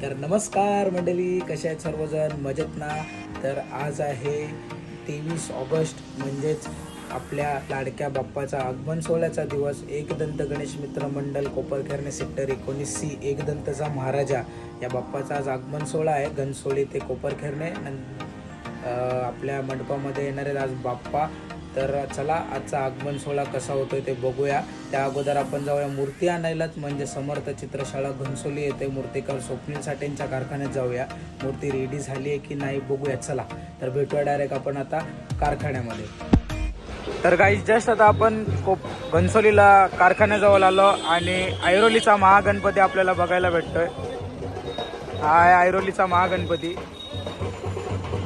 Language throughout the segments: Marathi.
तर नमस्कार मंडळी, कशा आहेत सर्वजण? मजेत ना? तर आज आहे 23 ऑगस्ट, म्हणजेच आपल्या लाडक्या बाप्पाचा आगमन सोहळ्याचा दिवस. एकदंत गणेश मित्र मंडळ कोपरखैरणे सेक्टर 19C एकदंतचा महाराजा या बाप्पाचा आज आगमन सोहळा आहे. घनसोली ते कोपरखैरणे आपल्या मंडपामध्ये येणार आहेत आज बाप्पा. तर चला आजचा आगमन सोहळा कसा होतोय ते बघूया. त्या अगोदर आपण जाऊया मूर्ती आणायलाच, म्हणजे समर्थ चित्रशाळा घनसोली येते मूर्तिकार स्वप्नील साठेंच्या कारखान्यात जाऊया. मूर्ती रेडी झाली आहे की नाही बघूया. चला तर भेटूया डायरेक्ट आपण आता कारखान्यामध्ये. तर गाईज जस्ट आता आपण घनसोलीला कारखान्याजवळ आलो आणि ऐरोलीचा महागणपती आपल्याला बघायला भेटतोय. हा आहे ऐरोलीचा महागणपती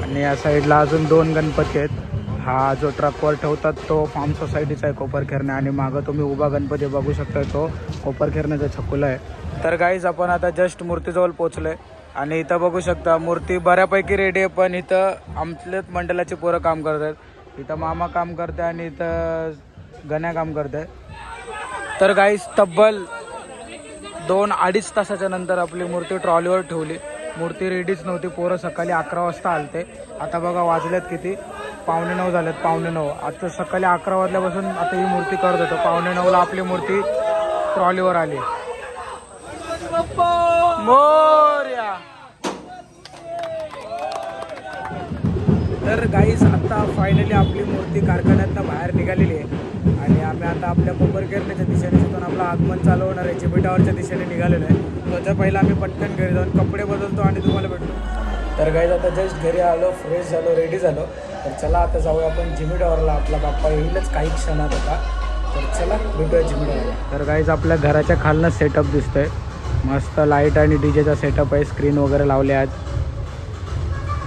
आणि या साईडला अजून 2 गणपती आहेत. हा जो ट्रकवर ठेवतात तो फार्म सोसायटीचा आहे कोपरखैरणे, आणि मागं तुम्ही उभा गणपती बघू शकता तो कोपरखैरण्याचा छकुला आहे. तर गाईज आपण आता जस्ट मूर्तीजवळ पोहोचलोय आणि इथं बघू शकता मूर्ती बऱ्यापैकी रेडी आहे, पण इथं आमच्याच मंडळाची पोरं काम करतात. इथं मामा काम करते आणि इथं गण्या काम करते. तर गाईज तब्बल 2-2.5 तासाच्या नंतर आपली मूर्ती ट्रॉलीवर ठेवली. मूर्ती रेडीच नव्हती, पोरं सकाळी 11 वाजता आलते. आता बघा वाजल्यात किती, 8:45 झाल्यात, 8:45. आता सकाळी 11 वाजल्यापासून आता ही मूर्ती करत होतो. 8:45ला आपली मूर्ती ट्रॉलीवर आली. मोरया. तर गाईस आता फायनली आपली मूर्ती कारखान्यातनं बाहेर निघालेली आहे आणि आम्ही आता आपल्या कोपरखैरण्याच्या दिशेने तिथून आपलं आगमन चालू होणार आहे. चिमिटावरच्या दिशेने निघालेलो आहे. त्याच्या पहिला आम्ही पटकन घरी जाऊन कपडे बदलतो आणि तुम्हाला भेटतो. तर गाईज आता जस्ट घरी आलो, फ्रेश झालो, रेडी झालो. तर चला आता जाऊया आपण जिमिटावरला. आपला बाप्पा येईलच काही क्षणात आता. तर चला भेटूया जिमिटावरला. तर गाईज आपल्या घराच्या खालनं सेटअप दिसतोय. मस्त लाईट आणि डीजेचा सेटअप आहे. स्क्रीन वगैरे लावले आज,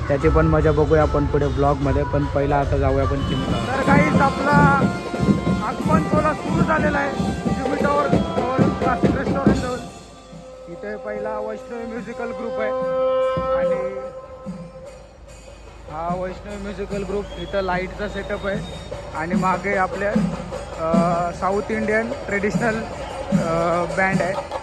त्याची पण मजा बघूया आपण पुढे ब्लॉगमध्ये. पण पहिला आता जाऊया आपण जिमिटावर. तर गाईज आपला आगमन सोहळा सुरू झालेला आहे जिमिटावर क्लासिक रेस्टॉरंट जवळ. इथे पहिला वैष्णवी म्युझिकल ग्रुप आहे आणि हा वैष्णवी म्युझिकल ग्रुप. इथं लाईटचा सेटअप आहे आणि मागे आपल्या साऊथ इंडियन ट्रेडिशनल बँड आहे.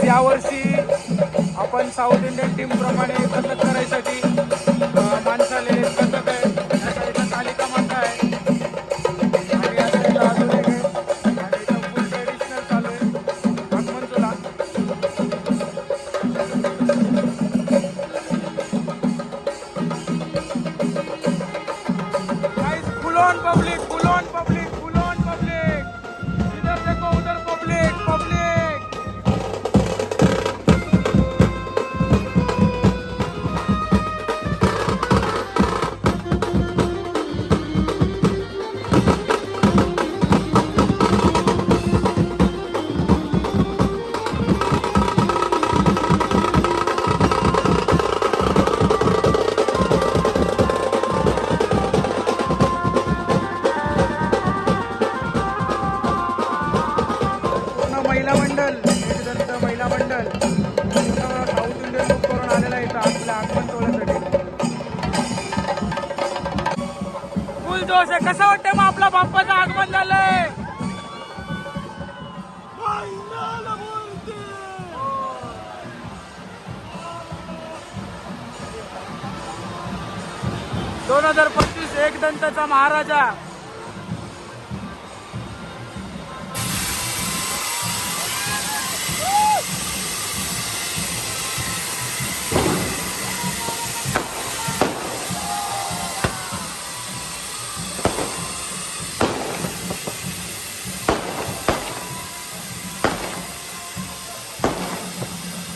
यावर्षी आपण साऊथ इंडियन टीम प्रमाणे पथक करायसाठी माणसं आलेले. पथक आहे, या साईडला कालिका माता आहे आणि या साईडला अजून एक आहे आणि इथं फुल ट्रेडिशनल चालू आहे आगमन सोहळा. फुल on public, full on public, full on public. इधर देखो उधर पब्लिक, पब्लिक. कसं वाटतंय मग आपला बाप्पाचं आगमन झालंय? दोन 2025 एक दंताचा महाराजा.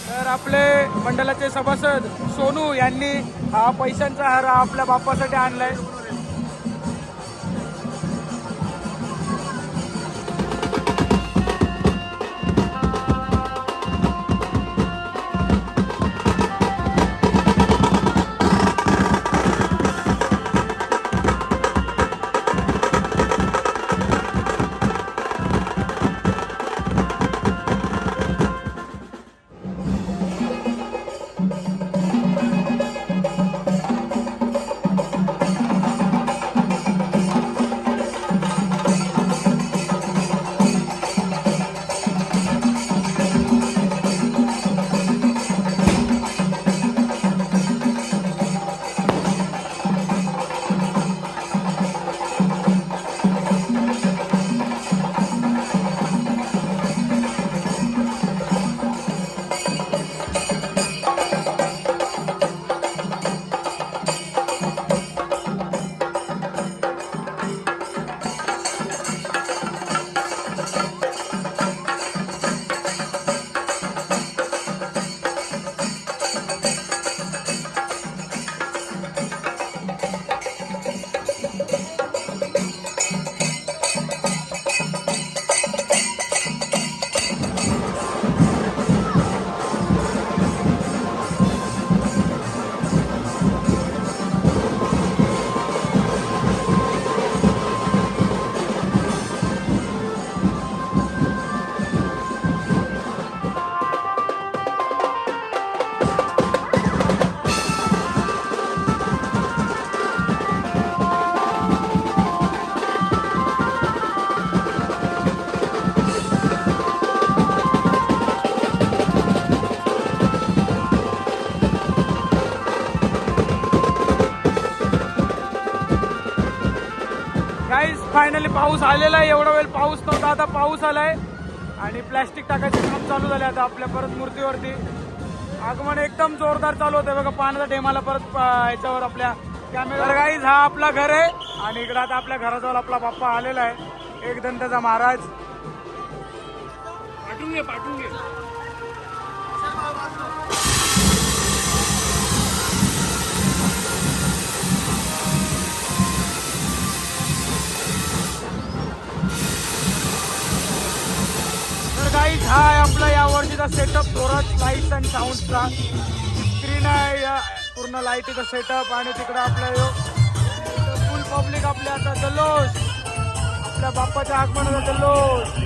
तर आपले मंडळाचे सभासद सोनू यांनी हा पैशांचा हार आपल्या बाप्पासाठी आणलाय. फायनली पाऊस आलेला आहे. एवढा वेळ पाऊस नव्हता, आता पाऊस आलाय आणि प्लॅस्टिक टाकायचे काम चालू झाले आता आपल्या परत मूर्तीवरती. आगमन एकदम जोरदार चालू होते बघा. पाण्याचा ढेमाला परत याच्यावर आपल्या कॅमेरा. गाईज हा आपला घर आहे आणि इकडे आता आपल्या घराजवळ आपला बाप्पा आलेला आहे, एक दंताचा महाराज. पाठवून घे पाठवून घे. गाईज हा आहे आपला या वर्षीचा सेटअप. जोरात लाईट्स अँड साऊंडचा स्क्रीन आहे, या पूर्ण लाईटीचा सेटअप. आणि तिकडं आपला फुल पब्लिक आपल्या आता जल्लोष, आपल्या बाप्पाच्या आगमनाचा जल्लोष.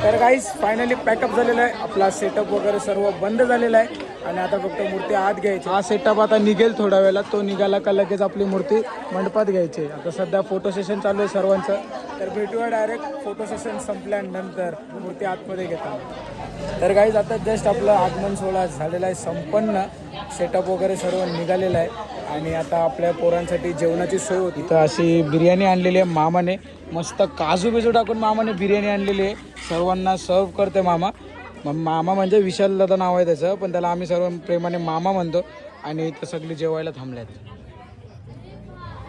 तर गाईस फायनली पॅकअप झालेलं आहे. आपला सेटअप वगैरे सर्व बंद झालेला आहे आणि आता फक्त मूर्ती आत घ्यायची. हा सेटअप आता निघेल थोड्या वेळेला. तो निघाला का लगेच आपली मूर्ती मंडपात घ्यायची. आता सध्या फोटो सेशन चालू आहे सर्वांचं. तर भेटूया डायरेक्ट फोटो सेशन संपल्यानंतर मूर्ती आतमध्ये घेताना. तर गाईज आता जस्ट आपलं आगमन सोहळा झालेला आहे संपन्न. सेटअप वगैरे सर्व निघालेलं आहे आणि आता आपल्या पोरांसाठी जेवणाची सोय होती. तर अशी बिर्याणी आणलेली आहे मामाने. मस्त काजू बिजू टाकून मामाने बिर्याणी आणलेली आहे. सर्वांना सर्व करते मामा. मामा म्हणजे विशाल दादा नाव आहे त्याचं, पण त्याला आम्ही सर्व प्रेमाने मामा म्हणतो. आणि इथं सगळी जेवायला थांबल्यात.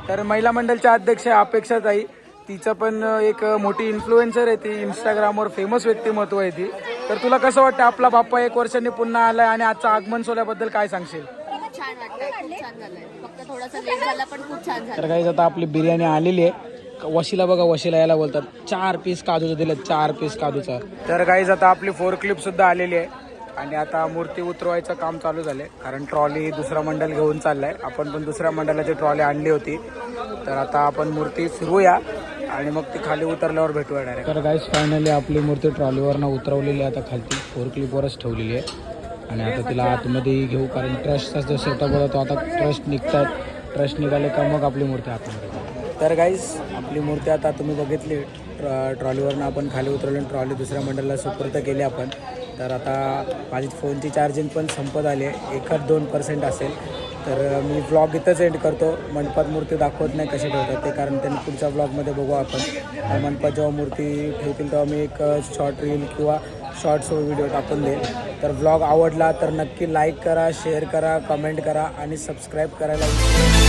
तर महिला मंडळच्या अध्यक्ष अपेक्षाताई, तिचं पण एक मोठी इन्फ्लुएन्सर आहे ती. इंस्टाग्रामवर फेमस व्यक्तिमत्व आहे ती. तर तुला कसं वाटतं आपला बाप्पा 1 वर्षांनी पुन्हा आलाय आणि आजचा आगमन सोहळ्याबद्दल काय सांगशील? छान वाटलं, खूप छान झालंय. फक्त थोडासा लेट झाला पण खूप छान झालं. तर काही आता आपली बिर्याणी आलेली आहे. वशीला बघा, वशीला याला बोलतात 4 पीस काजूचं दिलं, 4 पीस काजूचं. तर गाईज आता आपली 4 क्लिप सुद्धा आलेली आहे आणि आता मूर्ती उतरवायचं काम चालू झालंय. कारण ट्रॉली दुसरा मंडळ घेऊन चाललाय. आपण पण दुसऱ्या मंडळाची ट्रॉली आणली होती. तर आता आपण मूर्ती फिरवूया आणि मग ती खाली उतरल्यावर भेटूया डायरेक्ट. तर गाईज फायनली आपली मूर्ती ट्रॉलीवरनं उतरवलेली आहे. आता खालती 4 क्लिपवरच ठेवलेली आहे आणि आता तिला आतमध्ये घेऊ. कारण ट्रस्टचा जो सेटअप होता तो आता ट्रस्ट निघतात. ट्रस्ट निघाले का मग आपली मूर्ती आतमध्ये. तर गाईज आपली मूर्ती आता तुम्ही बघितली ट्रॉलीवरनं आपण खाली उतरवली. ट्रॉली दुसऱ्या मंडळाला सुपूर्द केली आपण. तर आता माझी फोनची चार्जिंग पण संपत आली आहे. 1-2% असेल. तर मी व्लॉग इथंच एंड करतो. मंडपात मूर्ती दाखवत नाही कशी ठेवतात ते, कारण त्यांनी पुढच्या व्लॉगमध्ये बघू आपण. मंडपात जेव्हा मूर्ती ठेवतील तेव्हा मी एक शॉर्ट रील किंवा शॉर्ट्स व्हिडिओ टाकून देईल. तर व्लॉग आवडला तर नक्की लाईक करा, शेअर करा, कमेंट करा आणि सबस्क्राईब करायला विसरू नका.